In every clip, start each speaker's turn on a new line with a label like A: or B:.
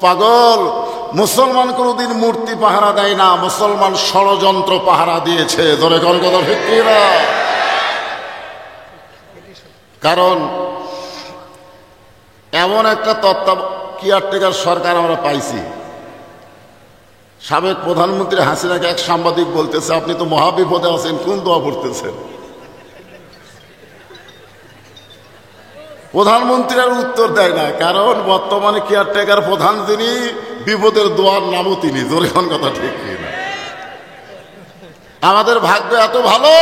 A: পাগল, মুসলমান কোনদিন মূর্তি পাহারা দেয় না, মুসলমান ষড়যন্ত্র পাহারা দিয়েছে। ধরে কোন কথা ঠিক না? কারণ এমন একটা কেয়ারটেকার সরকার আমরা পাইছি, সাবেক প্রধানমন্ত্রী হাসিনাকে এক সাংবাদিক বলতেছে, আপনি তো মহাবিপদে আছেন, কোন দোয়া পড়তেছেন? প্রধানমন্ত্রী আর উত্তর দেয় না, কারণ বর্তমানে কেয়ারটেকার প্রধান যিনি, বিপদের দোয়ার নামও তিনি। জোরে কোন কথা ঠিক না? আমাদের ভাগ্য এত ভালো,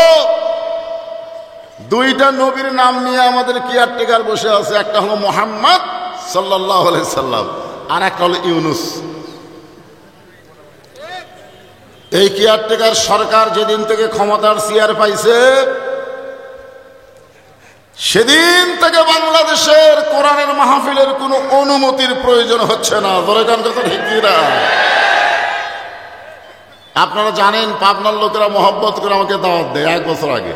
A: দুইটা নবীর নাম নিয়ে আমাদের কেয়ারটেকার বসে আছে, একটা হলো মুহাম্মদ সাল্লাল্লাহু আলাইহি সাল্লাম, আর একটা হলো ইউনুস। এই কেয়ারটেকার সরকার যেদিন থেকে ক্ষমতার চেয়ার পাইছে, সেদিন থেকে বাংলাদেশের কোরআনের মাহফিলের কোনো অনুমতির প্রয়োজন হচ্ছে না। ধরে কান কথা ঠিক না? আপনারা জানেন, পাবনার লোকেরা মহব্বত করে আমাকে দাওয়াত দেয়। 1 বছর আগে,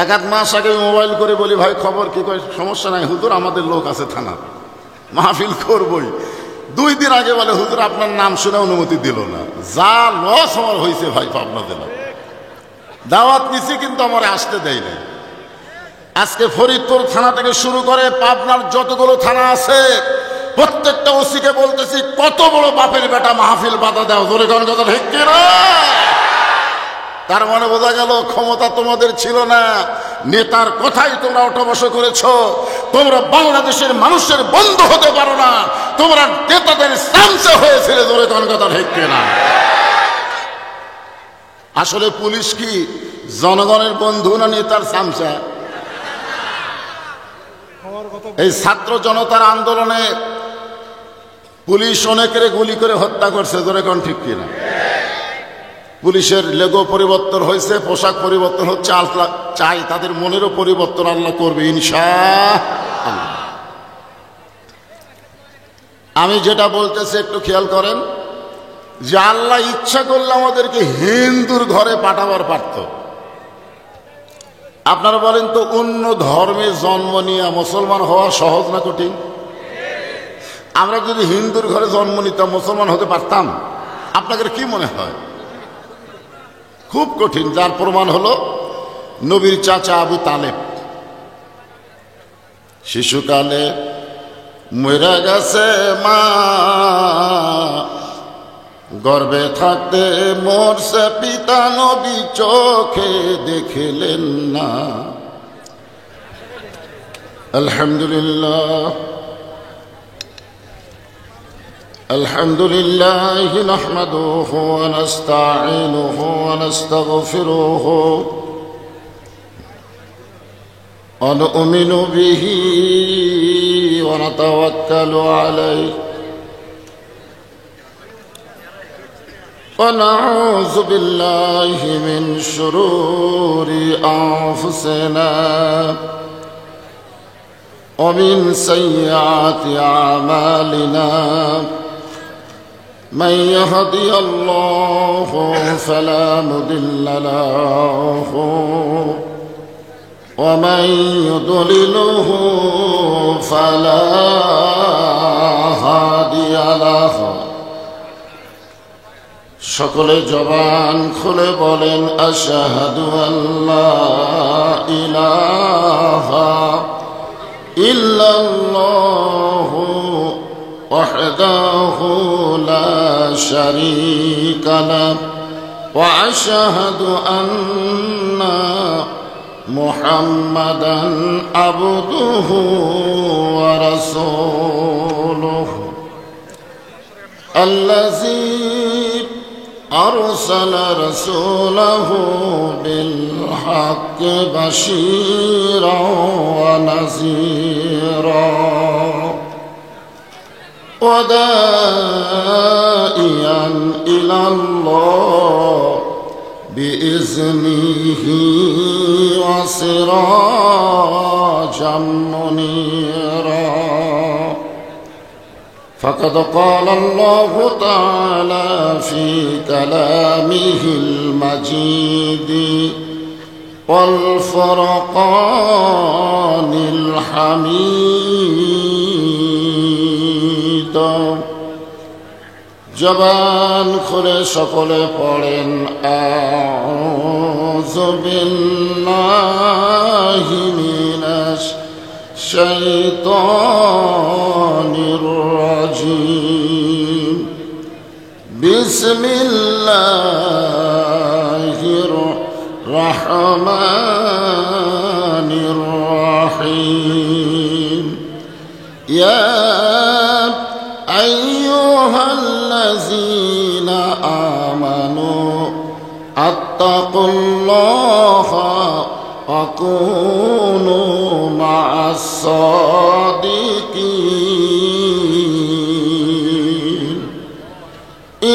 A: 1-1 মাস আগে মোবাইল করে বলি, ভাই খবর কি? কয় সমস্যা নাই হুজুর, আমাদের লোক আছে থানা, মাহফিল করবই। 2 দিন আগে বলে, হুজুর আপনার নাম শুনে অনুমতি দিল না। যা লস আমার হয়েছে ভাই, পাবনা দিলাম, দাওয়াত নিছি কিন্তু আমার আসতে দেয় নাই। আজকে ফরিদপুর থানা থেকে শুরু করে পাবনার যতগুলো থানা আছে, প্রত্যেকটা ওসিকে বলতেছি, কত বড় বাপের বেটা মাহফিল বাধা দাও। জোরে কোন কথা ঠিক কিনা? তার মানে বোঝা গেল ক্ষমতা তোমাদের ছিল না, নেতার কথাই তোমরা ওঠা বসা করেছো। তোমরা বাংলাদেশের মানুষের বন্ধু হতে পারো না, তোমরা নেতাদের সামসে হয়েছিল। জোরে কোন কথা ঠিক কিনা? আসলে পুলিশ কি জনগণের বন্ধু না নেতার সামসা? এই ছাত্র জনতার আন্দোলনে পুলিশ অনেকের গুলি করে হত্যা করছে। জোরে কোন ঠিক কিনা? পুলিশের লেগো পরিবর্তন হয়েছে, পোশাক পরিবর্তন হচ্ছে। আল্লাহ চাই তাদের মনেরও পরিবর্তন আল্লাহ করবে ইনশাআল্লাহ। আমি যেটা বলতেছি একটু খেয়াল করেন, যে আল্লাহ ইচ্ছা করলে আমাদেরকে হিন্দুর ঘরে পাঠাবার পারত। আপনারা বলেন তো, অন্য ধর্মে জন্ম নিয়ে মুসলমান হওয়া সহজ না কঠিন? আমরা যদি হিন্দুর ঘরে জন্ম নিতাম, মুসলমান হতে পারতাম? আপনাদের কি মনে হয়? খুব কঠিন। যার প্রমাণ হলো নবীর চাচা আবু তালেব, শিশুকালে মরে গেছে মা, গর্ভে থাকতে মরছে পিতা, নবী চোখে দেখিলেন না। আলহামদুলিল্লাহ الحمد لله نحمده ونستعينه ونستغفره ونؤمن به ونتوكل عليه ونعوذ بالله من شرور أنفسنا ومن سيئات أعمالنا من يهدي الله فلا مضل له ومن يضلله فلا هادي له। সকলে জবান খুলে বলেন, আশহাদু আল্লা ইলাহা ইল্লাল্লাহু وحده لا شريك له وأشهد أن محمدا عبده ورسوله الذي أرسل رسوله بالحق بشيرا ونذيرا وداعيا إلى الله بإذنه وسراجا منيرا. فقد قال الله تعالى في كلامه المجيد والفرقان الحميد জবান খুলে সকলে পড়েন আউযু বিল্লাহি মিনাশ শাইতানির রাজিম বিসমিল্লাহির রহমানির রহিম ইয়া আইয়ুহাল্লাযীনা আমানু আত্তাকুল্লাহা ওয়া কুনু মা'আস সাদিকিন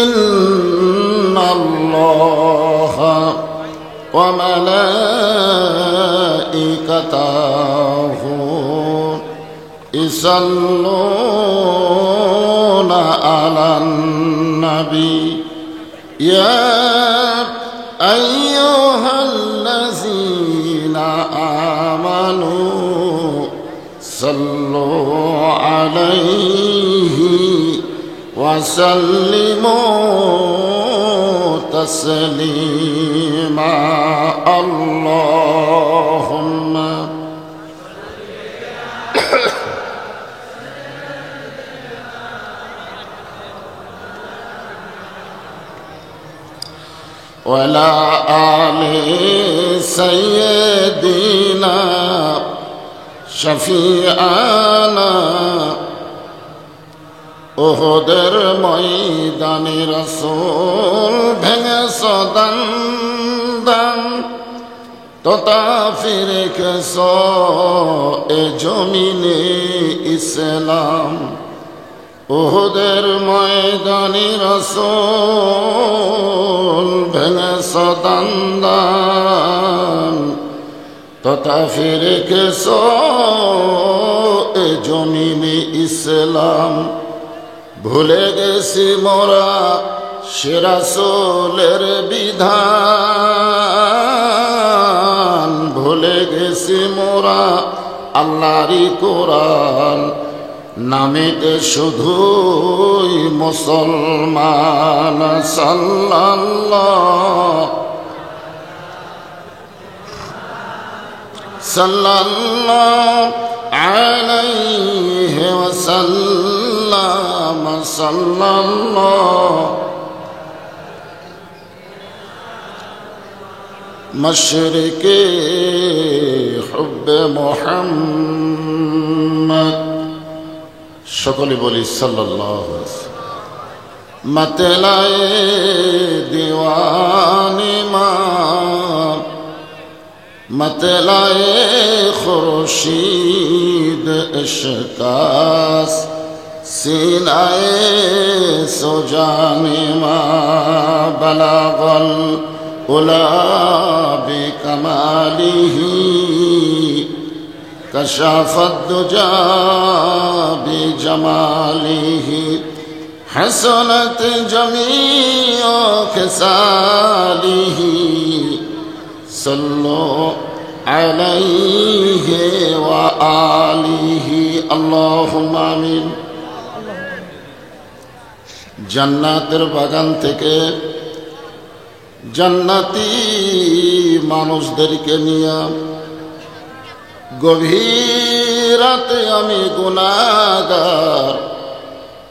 A: ইন্নাল্লাহা ওয়া মালাইকাতাহু ইসাল্লুনা আলান নবী ইয়া আইয়ুহাল্লাযীনা আমানু সাল্লু আলাইহি ওয়া সাল্লিমু তাসলিমা আল্লাহুম্মা وعلى آل سيدنا شفيعنا উহুদের ময়দানে রাসূল ভেঙেছো দান তোতা ফিরে গেছো এ জমিনে ইসলাম উহুদের ময়দানে রাসূল ভেঙেছো দান তোতা ফিরে গেছো এ জমিনে ইসলাম ভুলে গেছি মোরা সে রাসূলের বিধান ভুলে গেছি মোরা আল্লাহরই কোরআন নামেতে শুধুই মুসলমান সাল্লাল্লাহু আলাইহি ওয়াসাল্লাম সাল্লাল্লাহু মশরিকে হুব্বে মুহাম্মদ সকলে বলি সাল্লাল্লাহু আলাইহি ওয়াসাল্লাম मतलाए दीवानी माँ मतलाए खुर्शीद इश्कास सीनाए सुजाने माँ बलागल उला बिकमालिही कशाफत दुजा बिजमालिही हसनत जमीओ खिसालिही सल्लो अलैहि व आलिहि अल्लाहुम्मा आमीन। জান্নাতের বাগান থেকে জান্নাতি মানুষদেরকে নিয়ে গভীর রাতে আমি গুনাহগার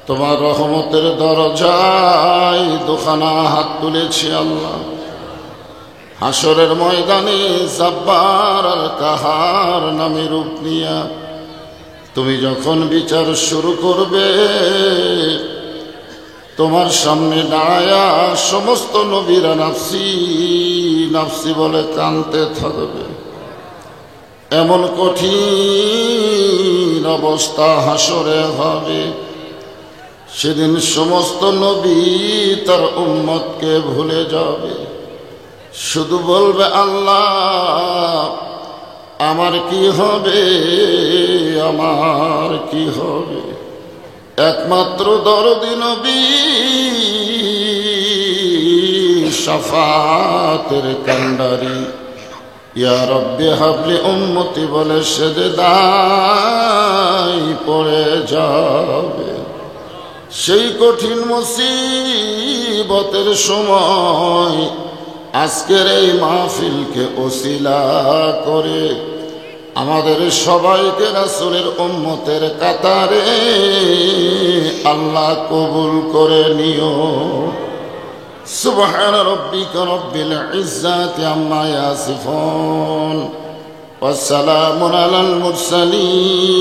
A: তোমার রহমতের দরজায় দুখানা হাত তুলেছি আল্লাহ। হাসরের ময়দানে জাব্বার আর কাহার নামে রূপ নিয়া তুমি যখন বিচার শুরু করবে তোমার সামনে দাঁড়ায়া সমস্ত নবীরা নাফসি নাফসি বলে কাঁদতে থাকবে। এমন কঠিন অবস্থা হাসরে হবে, সেদিন সমস্ত নবী তার উম্মতকে ভুলে যাবে, শুধু বলবে আল্লাহ আমার কি হবে, আমার কি হবে। একমাত্র দরদি নবী শাফাতের কান্ডারি ইয়া রব্বি হাবলি উম্মতি বলে সেজদায় পড়ে যাবে। সেই কঠিন মুসিবতের সময় আজকের এই মাহফিলকে ওসিলা করে আমাদের সবাইকে রাসূলের উম্মতের কাতারে আল্লাহ কবুল করে নিও। সুবহান রাব্বিকা রব্বিল ইজ্জাতি আম্মা ইয়াসিফুন ওয়া সালামুন আলাল মুরসালিন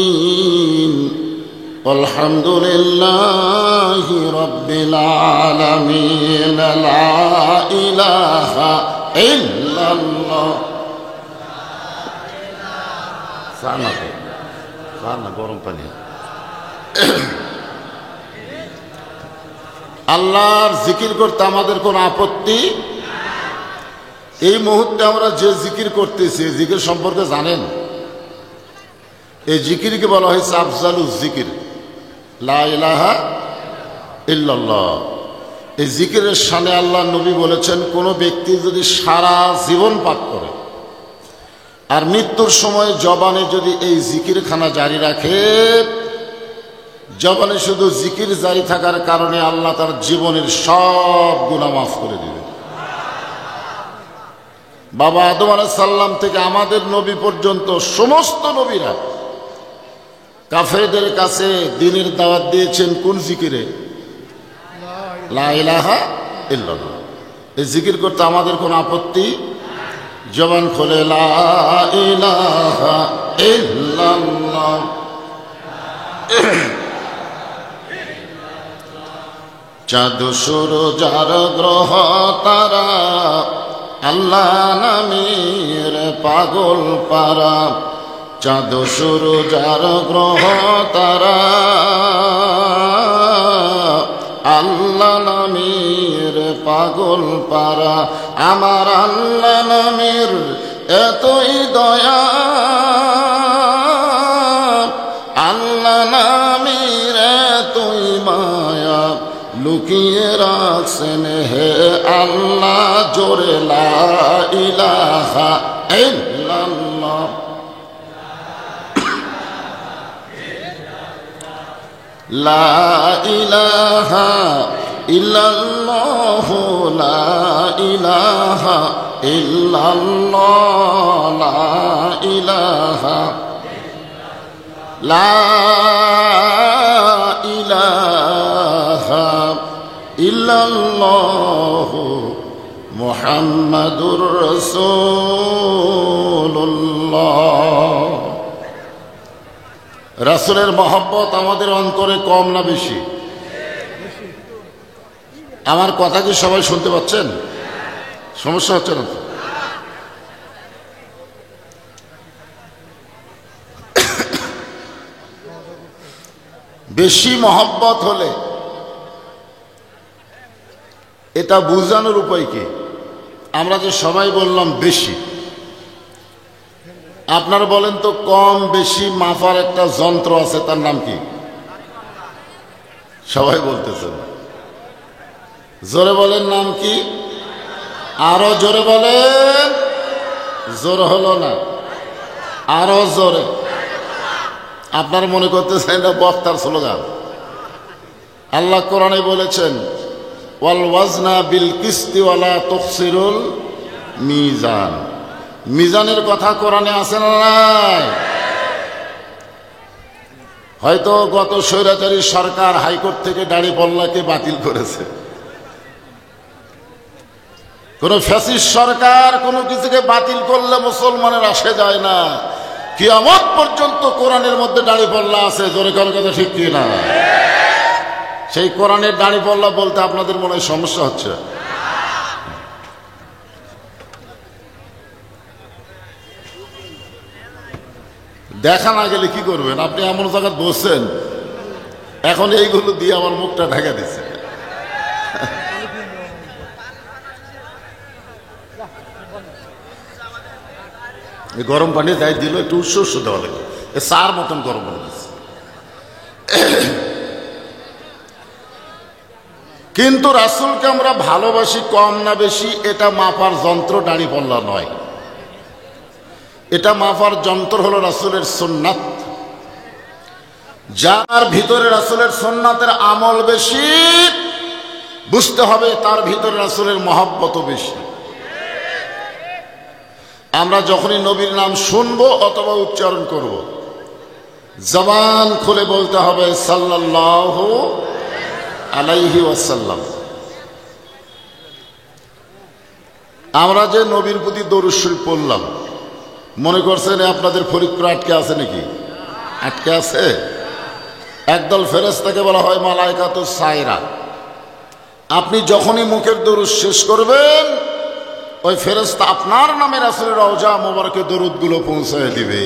A: والحمد لله رب العالمين لا إله إلا الله সানা গরম পানি আল্লাহর জিকির করতে আমাদের কোনো আপত্তি। এই মুহূর্তে আমরা যে জিকির করতেছি জিকির সম্পর্কে জানেন? এই জিকিরকে বলা হয়েছে আফজালুজ জিকির, লা ইলাহা ইল্লাল্লাহ। এই জিকিরের শানে আল্লাহ নবী বলেছেন, কোনো ব্যক্তি যদি সারা জীবন পাঠ করে আর মৃত্যুর সময় জবানে যদি এই জিকিরখানা জারি রাখে, জবানে শুধু জিকির জারি থাকার কারণে আল্লাহ তার জীবনের সব গুনাহ মাফ করে দিবে। বাবা আদম আলাইহিস সালাম থেকে আমাদের নবী পর্যন্ত সমস্ত নবীরা কাফেরদের কাছে দ্বীনের দাওয়াত দিয়েছেন কোন জিকিরে? লা ইলাহা ইল্লাল্লাহ। এই জিকির করতে আমাদের কোনো আপত্তি? জবান খুলে লা ইলাহা ইল্লাল্লাহ। চাঁদ সূরজ আর গ্রহ তারা আল্লাহ নামের পাগল পারা। চাঁদ সূরজ আর গ্রহ তারা আল্লাহ নামের পাগল পারা। আমার আল্লাহ নামের এতই দয়া, আল্লাহ নামের এতই মায়া, লুকিয়ে রাখছেন হে আল্লাহ জোরে লা ইলাহা ইল্লাল্লাহ। লা ইলাহা ইল্লাল্লাহ, লা ইলাহা ইল্লাল্লাহ, লা ইলাহা, লা ইলাহা ইল্লাল্লাহ মুহাম্মাদুর রাসূলুল্লাহ। রাসূলের মহব্বত আমাদের অন্তরে কম না বেশি? আমার কথা কি সবাই শুনতে পাচ্ছেন? সমস্যা হচ্ছে না তো? বেশি মহব্বত হলে এটা বোঝানোর উপায় কি? আমরা যে সবাই বললাম বেশি, আপনারা বলেন তো কম বেশি মাপার একটা যন্ত্র আছে, তার নাম কি? সবাই বলতেছেন, জোরে বলেন নাম কি? আরো জোরে বলেন। জোর হলো না, আরো জোরে। আপনারা মনে করতেছেন না বক্তার স্লোগান। আল্লাহ কোরআনে বলেছেন, ওয়াল ওয়াজনা বিল কিসতি ওয়ালা তুখসিরুল মিজান। মিজানের কথা কোরআনে আছে না নাই? হয়তো গত স্বৈরাচারী সরকার হাইকোর্ট থেকে দাড়িপাল্লাকে বাতিল করেছে। কোন ফ্যাসিস্ট সরকার কোনো কিছুকে বাতিল করলে মুসলমানের আসে যায় না। কিয়ামত পর্যন্ত কোরআনের মধ্যে দাড়িপাল্লা আছে। জোরে কোন কথা ঠিক কি না? সেই কোরআনের দাড়িপাল্লা বলতে আপনাদের মনে হয় সমস্যা হচ্ছে। দেখা না গেলে কি করবেন? আপনি এমন জায়গায় বসছেন, এখন এইগুলো দিয়ে আমার মুখটা ঢাকা দিচ্ছে। গরম পানি যাই দিল, একটু উৎস দেওয়া লাগে, চার মতন গরম পানি দিচ্ছে। কিন্তু রাসূলকে আমরা ভালোবাসি কম না বেশি, এটা মাপার যন্ত্র দাড়িপাল্লা নয়। এটা মাপার যন্ত্র হলো রাসূলের সুন্নাত। যার ভিতরে রাসূলের সুন্নাতের আমল বেশি, বুঝতে হবে তার ভিতরে রাসূলের মহব্বত বেশি। আমরা যখনই নবীর নাম শুনবো অথবা উচ্চারণ করব, জবান খুলে বলতে হবে সাল্লাল্লাহু আলাইহি ওয়াসাল্লাম। আমরা যে নবীর প্রতি দরুদ শরীফ পড়লাম, মনে করছেন আপনাদের ফরিদপুর আটকে আছে নাকি? আটকে আছে। একদল ফেরেশতাকে বলা হয় মালায়েকাতুস সায়রা। আপনি যখনই মুখের দরুদ শেষ করবেন, ওই ফেরেশতা আপনার নামে রাসূলের রওজা মোবারকে দরুদগুলো পৌঁছায় দিবে।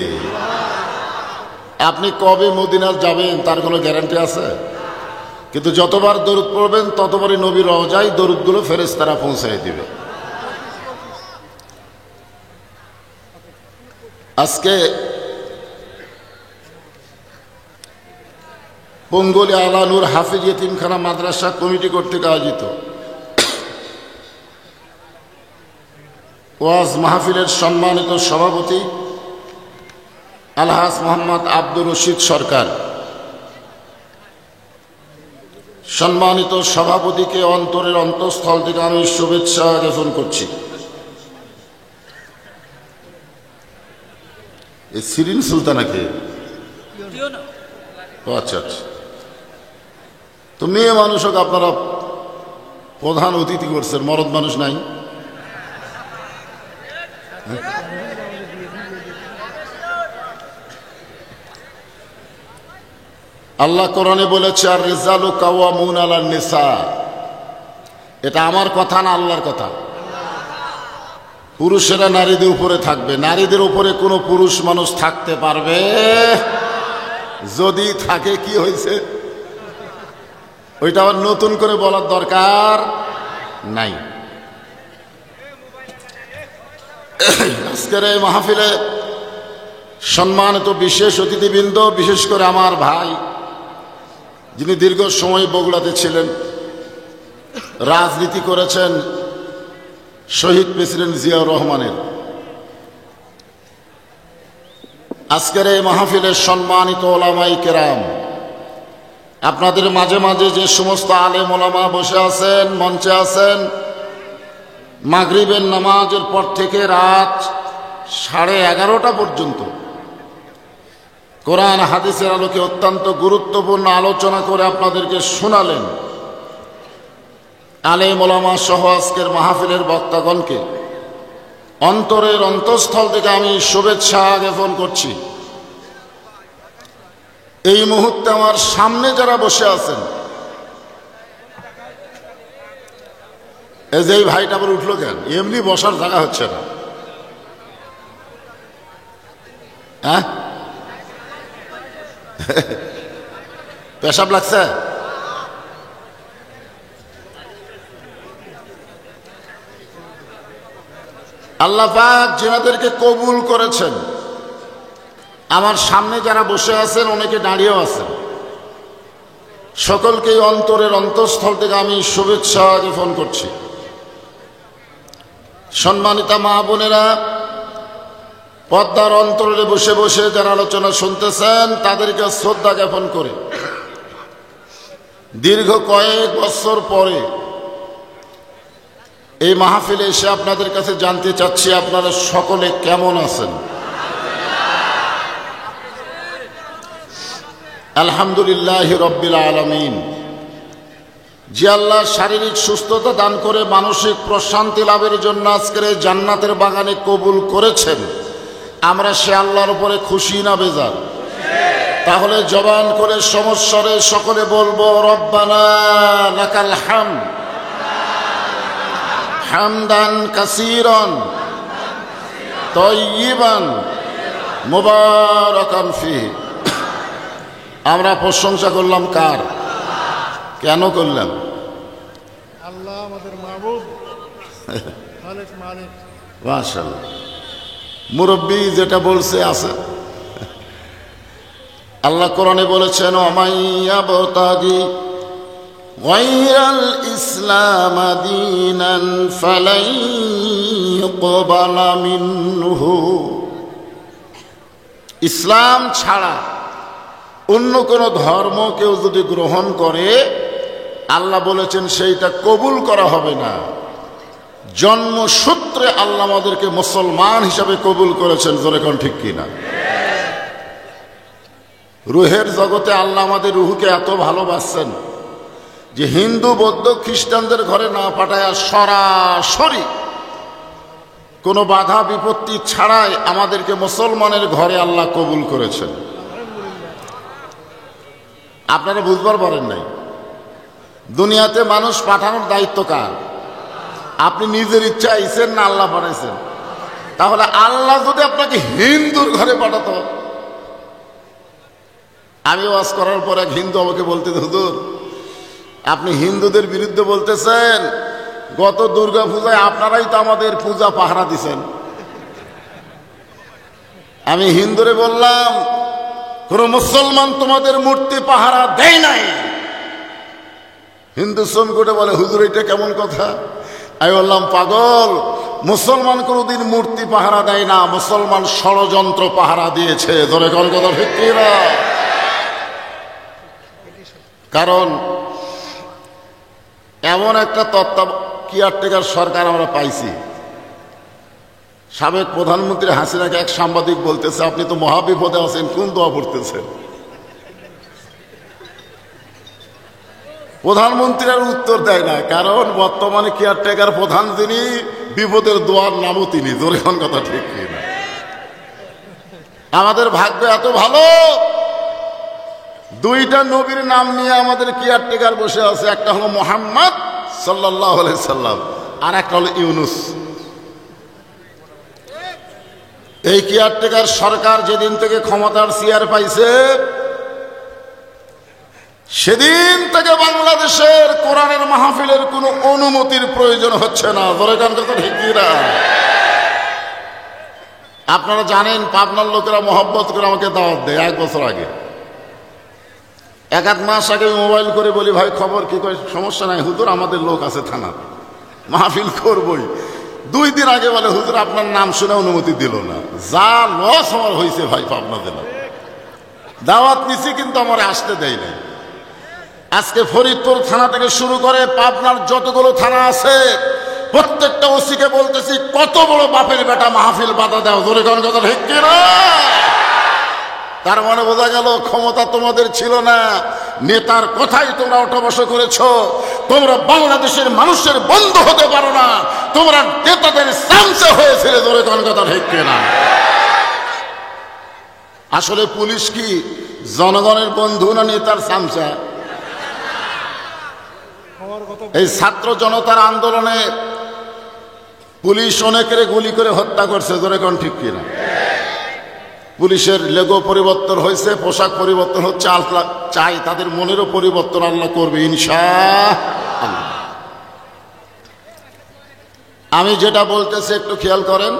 A: আপনি কবে মদিনা যাবেন তার কোনো গ্যারান্টি আছে? কিন্তু যতবার দরুদ পড়বেন ততবারই নবীর রওজায় দরুদগুলো ফেরেশতারা পৌঁছায় দিবে। আজকে পঙ্গলি আলানুর হাফিজ ইতিমখানা মাদ্রাসা কমিটি কর্তৃক আয়োজিত ওয়াজ মাহফিলের সম্মানিত সভাপতি আলহাজ মোহাম্মদ আব্দুর রশিদ সরকার, সম্মানিত সভাপতিকে অন্তরের অন্তঃস্থল থেকে আমি শুভেচ্ছা জ্ঞাপন করছি। এই সিরিন সুলতানাকে, আচ্ছা আচ্ছা, তো মেয়ে মানুষ হোক, আপনারা প্রধান অতিথি করছেন, মরদ মানুষ নাই। আল্লাহ কোরআনে বলেছে আর রিজালু কাওয়ামুন আলান নিসা। এটা আমার কথা না, আল্লাহর কথা। পুরুষেরা নারীদের উপরে থাকবে, নারীদের উপরে কোনো পুরুষ মানুষ থাকতে পারবে? যদি থাকে কি হয়েছে, ওইটা আবার নতুন করে বলার দরকার নাই। আজকের এই মাহফিলে সম্মানিত বিশেষ অতিথিবৃন্দ, বিশেষ করে আমার ভাই যিনি দীর্ঘ সময় বগুড়াতে ছিলেন, রাজনীতি করেছেন শহীদ প্রেসিডেন্ট জিয়াউর রহমানের, আজকের এই মাহফিলের সম্মানিত ওলামায়ে কেরাম, আপনাদের মাঝে মাঝে যে সমস্ত আলেম ওলামা বসে আছেন, মঞ্চে আছেন, মাগরিবের নামাজের পর থেকে রাত 11:30 পর্যন্ত কোরআন হাদিসের আলোকে অত্যন্ত গুরুত্বপূর্ণ আলোচনা করে আপনাদেরকে শোনালেন। আলেম ওলামা সহ আজকের মাহফিলের বক্তাগণকে অন্তরের অন্তঃস্থল থেকে আমি শুভেচ্ছা জ্ঞাপন করছি। এই মুহূর্তে আমার সামনে যারা বসে আছেন, এই যে এই ভাইটা আবার উঠলো কেন? এমনি বসার জায়গা হচ্ছে না, হ্যাঁ? পেশাব লাগছে? আল্লাহ পাক যিনাদেরকে কবুল করেছেন, আমার সামনে যারা বসে আছেন অনেকে দাঁড়িয়েও আছেন, সকলকেই অন্তরের অন্তঃস্থল থেকে আমি শুভেচ্ছা জ্ঞাপন করছি। সম্মানিতা মা বোনেরা, পর্দার অন্তরে বসে বসে যারা আলোচনা শুনতেছেন তাদেরকে শ্রদ্ধা জ্ঞাপন করে দীর্ঘ কয়েক বছর পরে এই মাহফিলে এসে আপনাদের কাছে জানতে চাচ্ছি আপনারা সকলে কেমন আছেন। আলহামদুলিল্লাহ রব্বিল আলামিন। যে আল্লাহ শারীরিক সুস্থতা দান করে মানসিক প্রশান্তি লাভের জন্য আজকের এই জান্নাতের বাগানে কবুল করেছেন, আমরা সে আল্লাহর উপরে খুশি না বেজার? তাহলে জবান করে সমস্বরে সকলে বলবো রব্বানা লাকাল হামদ হামদান কাসীরান তাইয়িবান মুবারাকান ফিহি। আমরা প্রশংসা করলাম কার? কেন করলাম?
B: আল্লাহ আমাদের মাবুদ, মালিক মালিক।
A: মাশাআল্লাহ, মুরব্বী যেটা বলছে আছে। আল্লাহ কোরআনে বলেছেন ওমাইয়াবতাগি গায়রাল ইসলাম দীনান ফালাই ইউকবালা মিনহু। ইসলাম ছাড়া অন্য কোনো ধর্ম কেউ যদি গ্রহণ করে আল্লাহ বলেছেন সেইটা কবুল করা হবে না। জন্মসূত্রে আল্লাহ আমাদেরকে মুসলমান হিসাবে কবুল করেছেন, জোরে কোন ঠিক কিনা? রুহের জগতে আল্লাহ আমাদের রুহকে এত ভালোবাসছেন যে হিন্দু বৌদ্ধ খ্রিস্টানদের ঘরে না পাঠায় সরাসরি কোনো বাধা বিপত্তি ছাড়াই আমাদেরকে মুসলমানের ঘরে আল্লাহ কবুল করেছেন। আপনারা বুঝবার পারেন নাই, দুনিয়াতে মানুষ পাঠানোর দায়িত্ব কার? আপনি নিজের ইচ্ছা আইছেন না আল্লাহ পাঠাইছেন? তাহলে আল্লাহ যদি আপনাকে হিন্দুর ঘরে পাঠাতো। আমি ওয়াজ করার পর এক হিন্দু আমাকে বলতে, হুজুর আপনি হিন্দুদের বিরুদ্ধে বলতেছেন, গত দুর্গা পূজায় আপনারাই তো আমাদের পূজা পাহারা দিছেন। আমি হিন্দুরে বললাম, কোন মুসলমান তোমাদের মূর্তি পাহারা দেয় নাই। হিন্দু শ্রম করে বলে, হুজুর এটা কেমন কথা? আমি বললাম, পাগল, মুসলমান কোনদিন মূর্তি পাহারা দেয় না, মুসলমান ষড়যন্ত্র পাহারা দিয়েছে। ধরে কোন কথা ঠিক না? কারণ এমন একটা কেয়ারটেকার সরকার আমরা পাইছি। সাবেক প্রধানমন্ত্রী হাসিনাকে এক সাংবাদিক বলতেছে, আপনি তো মহাবিপদে আছেন, কোন দোয়া পড়তেছেন? প্রধানমন্ত্রী আর উত্তর দেয় না, কারণ বর্তমানে কেয়ারটেকার প্রধান যিনি, বিপদের দোয়ার নামও তিনি। জোরে কোন কথা ঠিক কিনা? আমাদের ভাগ্য এত ভালো, দুইটা নবীর নাম নিয়ে আমাদের কেয়ারটেকার বসে আছে। একটা হলো মুহাম্মদ সাল্লাল্লাহু আলাইহি সাল্লাম, আর একটা হলো ইউনুস। এই কেয়ারটেকার সরকার যেদিন থেকে ক্ষমতার চেয়ার পাইছে, সেদিন থেকে বাংলাদেশের কোরআনের মাহফিলের কোনো অনুমতির প্রয়োজন হচ্ছে না। ধরে কান কথা ঠিক না? আপনারা জানেন, পাবনার লোকেরা মহব্বত করে আমাকে দাওয়াত দেয়। এক বছর আগে, এক মাস আগে মোবাইল করে বলি, ভাই খবর কি? কয় সমস্যা নাই হুজুর, আমাদের লোক আছে থানা, মাহফিল করবই। 2 দিন আগে বলে, হুজুর আপনার নাম শুনে অনুমতি দিল না। যা লস আমার হয়েছে ভাই পাবনা জেলা। দাওয়াত নিছি কিন্তু আমার আসতে দেয় নাই। আজকে ফরিদপুর থানা থেকে শুরু করে পাবনার যতগুলো থানা আছে, প্রত্যেকটা ওসিকে বলতেছি, কত বড় বাপের বেটা মাহফিল বাধা দাও। জোরে কোন কথা ঠিক কিনা? তার মানে বোঝা গেল ক্ষমতা তোমাদের ছিল না, নেতার কথাই তোমরা ওঠা বসা করেছ। তোমরা বাংলাদেশের মানুষের বন্ধু হতে পারো না, তোমরা নেতাদের চামচা হয়েছিল। জোরে কোন কথা ঠিক কিনা? আসলে পুলিশ কি জনগণের বন্ধু না নেতার চামচা? এই ছাত্র জনতার আন্দোলনে পুলিশ অনেকের গুলি করে হত্যা করছে। জোরে কোন ঠিক কিনা? পুলিশের লেগো পরিবর্তন হয়েছে, পোশাক পরিবর্তন হচ্ছে। আল্লাহ চাই তাদের মনেরও পরিবর্তন আল্লাহ করবে ইনশাআল্লাহ। আমি যেটা বলতেছি একটু খেয়াল করেন,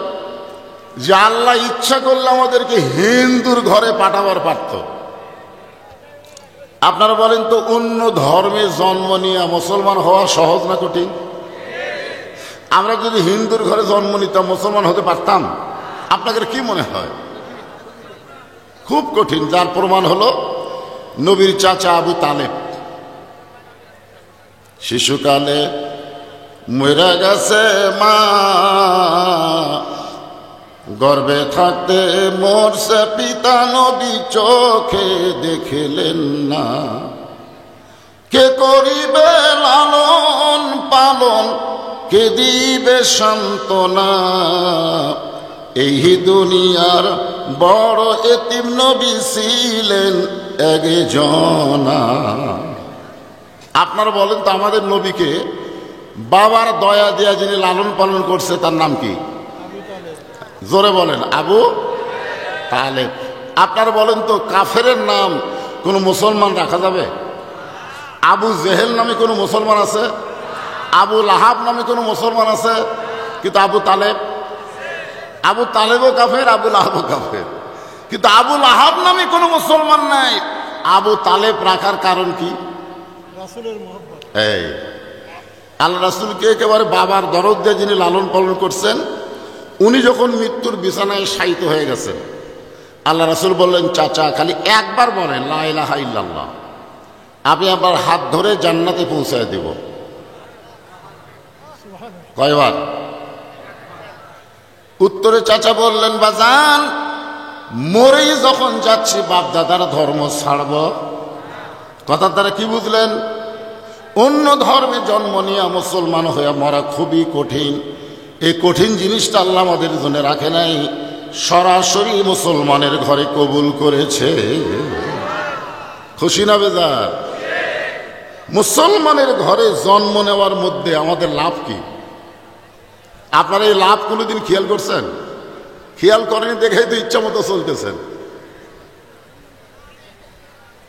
A: যে আল্লাহ ইচ্ছা করলে আমাদেরকে হিন্দুর ঘরে পাঠাবার পারত। আপনারা বলেন তো, অন্য ধর্মে জন্ম নিয়ে মুসলমান হওয়া সহজ না কঠিন? আমরা যদি হিন্দুর ঘরে জন্ম নিতাম, মুসলমান হতে পারতাম? আপনাদের কি মনে হয়? খুব কঠিন। যার প্রমাণ হলো নবীর চাচা আবু তালেব। শিশুকালে মরে গেছে মা, গর্ভে থাকতে মরছে পিতা, নবী চোখে দেখিলেন না। কে করিবে লালন পালন, কে দিবে সান্ত্বনা? এই দুনিয়ার বড় এতিম নবী ছিলেন একজনা। আপনারা বলেন তো, আমাদের নবীকে বাবার দয়া দিয়া যিনি লালন পালন করছে, তার নাম কি? জোরে বলেন, আবু তালেব। আপনারা বলেন তো, কাফেরের নাম কোন মুসলমান রাখা যাবে? আবু জেহেল নামে কোনো মুসলমান আছে? আবু লাহাব নামে কোনো মুসলমান আছে? কিন্তু আবু তালেবও কাফের, আবু লাহাবও কাফের। কিন্তু আবু লাহাব নামে কোনো মুসলমান নাই। আবু তালেব রাখার কারণ কি? রাসূলের মহব্বত। এই আল্লাহ রাসূলকে একেবারে বাবার দরদ দিয়ে যিনি লালন পালন করছেন, উনি যখন মৃত্যুর বিছানায় শায়িত হয়ে গেছেন, আল্লাহ রাসূল বললেন, চাচা খালি একবার বলেন লা ইলাহা ইল্লাল্লাহ, আমি আবার হাত ধরে জান্নাতে পৌঁছায় দেব। কয়বার? উত্তরে চাচা বললেন, বাজান মরেই যখন যাচ্ছি বাপ দাদার ধর্ম ছাড়ব। কথার দ্বারা কি বুঝলেন? অন্য ধর্মে জন্ম নিয়ে মুসলমান হয়ে মরা খুবই কঠিন। এই কঠিন জিনিসটা আল্লাহ আমাদের জন্য রাখে নাই, সরাসরি মুসলমানের ঘরে কবুল করেছে। খুশি না বেজার? মুসলমানের ঘরে জন্ম নেওয়ার মধ্যে আমাদের লাভ কি? আপনারা এই লাভ কোনোদিন খেয়াল করছেন? খেয়াল করেনি দেখেই তো ইচ্ছা মতো চলতেছেন।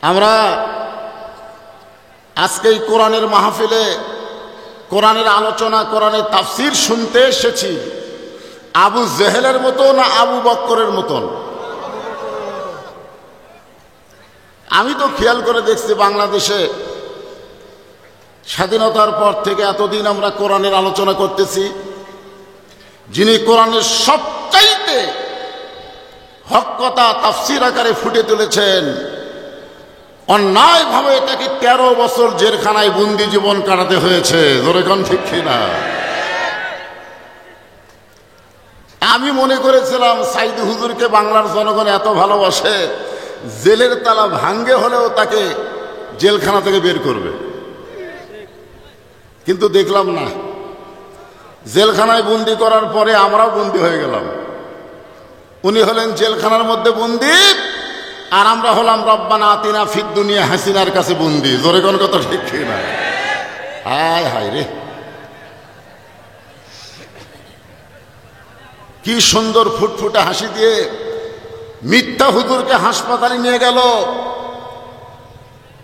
A: আমরা আজকে এই কোরআনের মাহফিলে কোরআনের আলোচনা, কোরআনের তাফসীর শুনতে এসেছি। আবু জেহেলের মতো না আবু বক্করের মতন? আমি তো খেয়াল করে দেখছি বাংলাদেশে স্বাধীনতার পর থেকে এতদিন আমরা কোরআনের আলোচনা করতেছি, যিনি কোরআনের সবচাইতে হক কথা তাফসীর আকারে ফুটে তুলেছেন, অন্যায়ভাবে তাকে 13 বছর জেলখানায় বন্দি জীবন কাটাতে হয়েছে। জোরে কোন ঠিক কিনা? আমি মনে করেছিলাম সাইদ হুজুরকে বাংলার জনগণ এত ভালোবাসে, জেলের তালা ভাঙ্গে হলেও তাকে জেলখানা থেকে বের করবে, কিন্তু দেখলাম না। জেলখানায় বন্দি করার পরে আমরাও বন্দি হয়ে গেলাম। উনি হলেন জেলখানার মধ্যে বন্দি, আর আমরা হলাম রব্বানা আতিনা ফিদ দুনিয়া হাসিনার কাছে বন্দি। জোরে কোন কথা ঠিক কিনা? হায় হায় রে, কি সুন্দর ফুটফুটে হাসি দিয়ে মিথ্যা হুজুরকে হাসপাতালে নিয়ে গেল,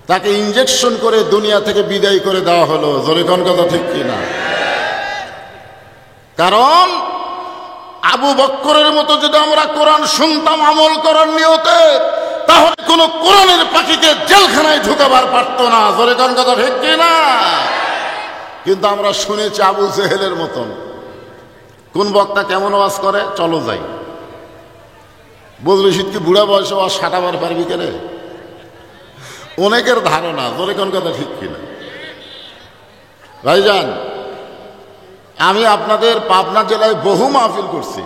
A: তাকে ইঞ্জেকশন করে দুনিয়া থেকে বিদায় করে দেওয়া হলো। জোরে কোন কথা ঠিক কিনা? কারণ আবু বক্করের মতো যদি আমরা কোরআন শুনতাম আমল করার নিয়তে, তাহলে কোন কোরআনের পাখিকে জেলখানায় ঢুকাবার পারতো না। জোরে কোন কথা ঠিক কিনা? কিন্তু আমরা শুনেছি আবু জেহেলের মতন। কোন বক্তা কেমন ওয়াজ করে, চলো যাই। বদরুল কি বুড়া বয়সে ওয়াজ সাটাবার পারবি কেনে? অনেকের ধারণা। জোরে কোন কথা ঠিক কিনা? ভাইজান, আমি আপনাদের পাবনা জেলায় বহু মাহফিল করছি,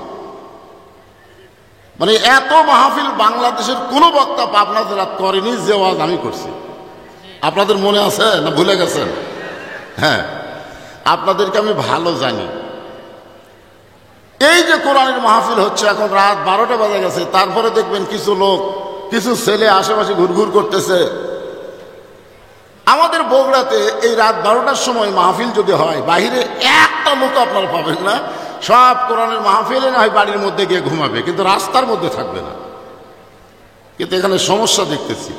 A: মানে এত মাহফিল বাংলাদেশের কোনো বক্তা পাবনা জেলা করেনি যে ওয়াজ আমি করছি। আপনাদের মনে আছে না ভুলে গেছেন? হ্যাঁ, আপনাদেরকে আমি ভালো জানি। এই যে কোরআনের মাহফিল হচ্ছে, এখন রাত 12টা বাজে গেছে, তারপরে দেখবেন কিছু লোক, কিছু ছেলে আশেপাশে ঘুরঘুর করতেছে। আমাদের বগুড়াতে এই রাত 12টার সময় মাহফিল যদি হয়, বাহিরে একটা লোক আপনারা পাবেন না। সব কোরআনের মাহফিলে না হয় বাড়ির মধ্যে গিয়ে ঘুমাবে, কিন্তু রাস্তার মধ্যে থাকবে না। কিন্তু এখানে সমস্যা দেখতেছি।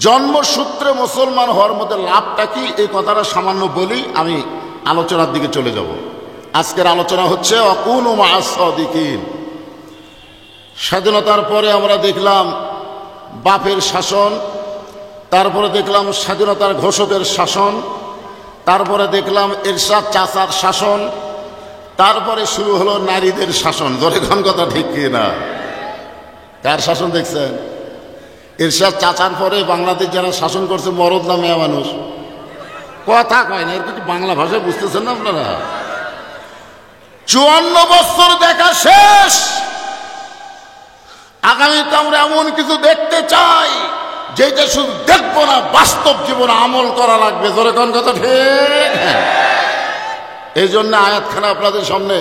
A: জন্মসূত্রে মুসলমান হওয়ার মধ্যে লাভটা কি, এই কথাটা সামান্য বলি, আমি আলোচনার দিকে চলে যাব। আজকের আলোচনা হচ্ছে অকুনু মা'আস সাদিকিন। স্বাধীনতার পরে আমরা দেখলাম বাপের শাসন, তারপরে দেখলাম স্বাধীনতার ঘোষকের শাসন, তারপরে দেখলাম এরশাদ চাচার শাসন, তারপরে শুরু হলো নারীদের শাসন। জোরে কোন কথা ঠিক কিনা? কার শাসন দেখছেন? এরশাদ চাচার পরে বাংলাদেশ যারা শাসন করছে মরদ না মেয়ে মানুষ? কথা কয় না, এর কিছু বাংলা ভাষায় বুঝতেছেন না আপনারা? 54 বছর দেখা শেষ। আগামীতে আমরা এমন কিছু দেখতে চাই যেটা শুধু দেখবো না, বাস্তব জীবনে আমল করা লাগবে। জোরে কোন কথা ঠিক? এই জন্য আয়াতখানা আপনাদের সামনে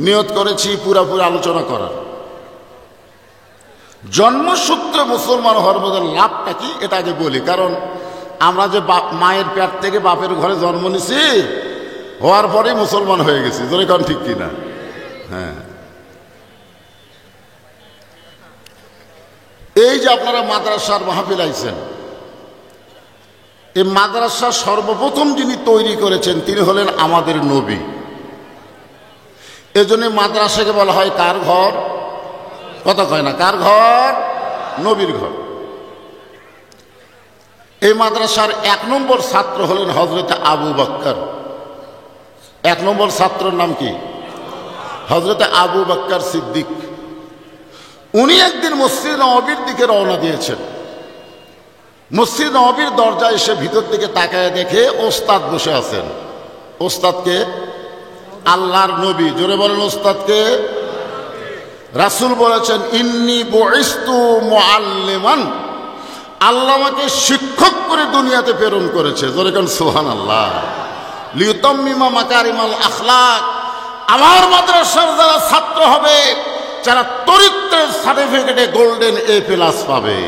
A: নিয়ত করেছি পুরাপুরি আলোচনা করার। জন্মসূত্রে মুসলমান হওয়ার মধ্যে লাভটা কি, এটা আগে বলি। কারণ আমরা যে মায়ের পেট থেকে বাপের ঘরে জন্ম নিছি, হওয়ার পরেই মুসলমান হয়ে গেছি। জোরে কোন ঠিক কিনা? হ্যাঁ, এই যে আপনারা মাদ্রাসার মাহফিল আইছেন, এই মাদ্রাসা সর্বপ্রথম যিনি তৈরি করেছেন তিনি হলেন আমাদের নবী। এজন্য মাদ্রাসাকে বলা হয় কার ঘর? কথা কয় না, কার ঘর? নবীর ঘর। এই মাদ্রাসার 1 নম্বর ছাত্র হলেন হযরত আবু বকর। 1 নম্বর ছাত্রের নাম কি? হযরতে আবু বকর সিদ্দিক, উনি একদিন মসজিদ নববীর দিকে রওনা দিয়েছেন। মসজিদ নববীর দরজায় এসে ভিতর দিকে তাকায় দেখে ওস্তাদ বসে আছেন। ওস্তাদকে? আল্লাহর নবী। জোরে বলেন ওস্তাদকে? রাসূল বলেছেন, ইন্নী বুইস্তু মুআল্লিমান, আল্লাহ আমাকে শিক্ষক করে দুনিয়াতে প্রেরণ করেছে। জোরে কোন সুবহানাল্লাহ। লিউতাম্মিমা মাকারিমাল আখলাক, আমার মাদ্রাসার যারা ছাত্র হবে, যারা চরিত্রের সার্টিফিকেটে গোল্ডেন A+ পাবে।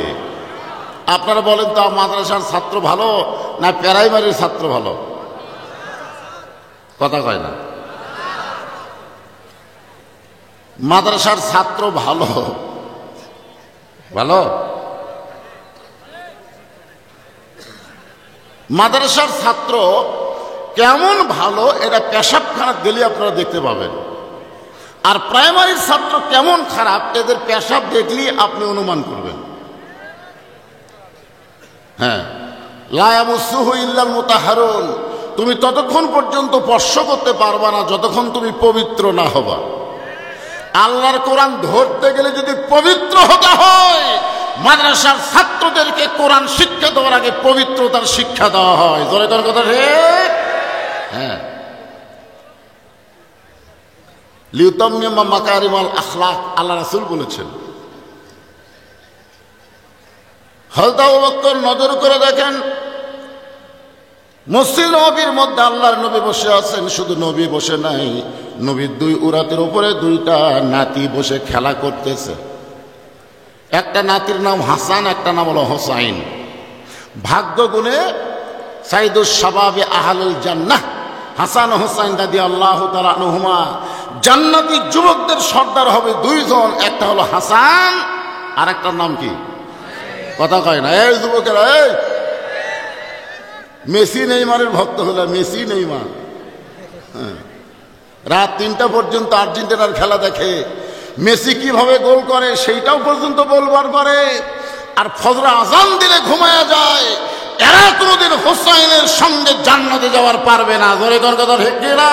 A: আপনারা বলেন তো, মাদ্রাসার ছাত্র ভালো না প্রাইমারির ছাত্র ভালো? কথা কয় না। মাদ্রাসার ছাত্র ভালো। ভালো? মাদ্রাসার ছাত্র কেমন ভালো এটা পেশাবখানা গেলে আপনারা দেখতে পাবেন। আর প্রাইমারির ছাত্র কেমন খারাপ এদের পেশাব দেখলেই আপনি অনুমান করবেন। হ্যাঁ, লা ইয়ামুসুহু ইল্লাল মুতাহহারুন, তুমি ততক্ষণ পর্যন্ত স্পর্শ করতে পারবা না যতক্ষণ তুমি পবিত্র না হবা। আল্লাহর কোরআন ধরতে গেলে যদি পবিত্র হতে হয়, মাদ্রাসার ছাত্রদেরকে কোরআন শিক্ষা দেওয়ার আগে পবিত্রতার শিক্ষা দেওয়া হয়। জোরে কোন কথা ঠিক? হ্যাঁ। লিউতাম্মিমা মাকারিমাল আখলাক, আল্লাহ রাসূল বলেছেন। হযরত আবু বকর নজর করে দেখেন, মসজিদ নববীর মধ্যে আল্লাহর নবী বসে আছেন। শুধু নবী বসে নাই, নবীর দুই উরাতের উপরে দুইটা নাতি বসে খেলা করতেছে। একটা নাতির নাম হাসান, একটা নাম হলো হোসাইন। ভাগ্য গুণে সাইদুস শাবাবে আহলুল জান্নাহ হাসান ও হোসাইন রাদিয়াল্লাহু তাআলা আনহুমা জান্নাতি যুবকদের সর্দার হবে দুইজন। একটা হলো হাসান, আর একটার নাম কি? কথা কয় না। এই যুবকেরা, এই মেসি নেইমারের ভক্ত হলো, মেসি নেইমার। হ্যাঁ, রাত 3টা পর্যন্ত আর্জেন্টিনার খেলা দেখে। মেসি কিভাবে গোল করে সেইটাও পর্যন্ত বলবার করে। আর ফজর আজান দিলে ঘুমায়া যায়। এরা কোনোদিন হোসাইনের সঙ্গে জান্নাতে যাওয়ার পারবে না। জোরে কোন কথা ঠিক না?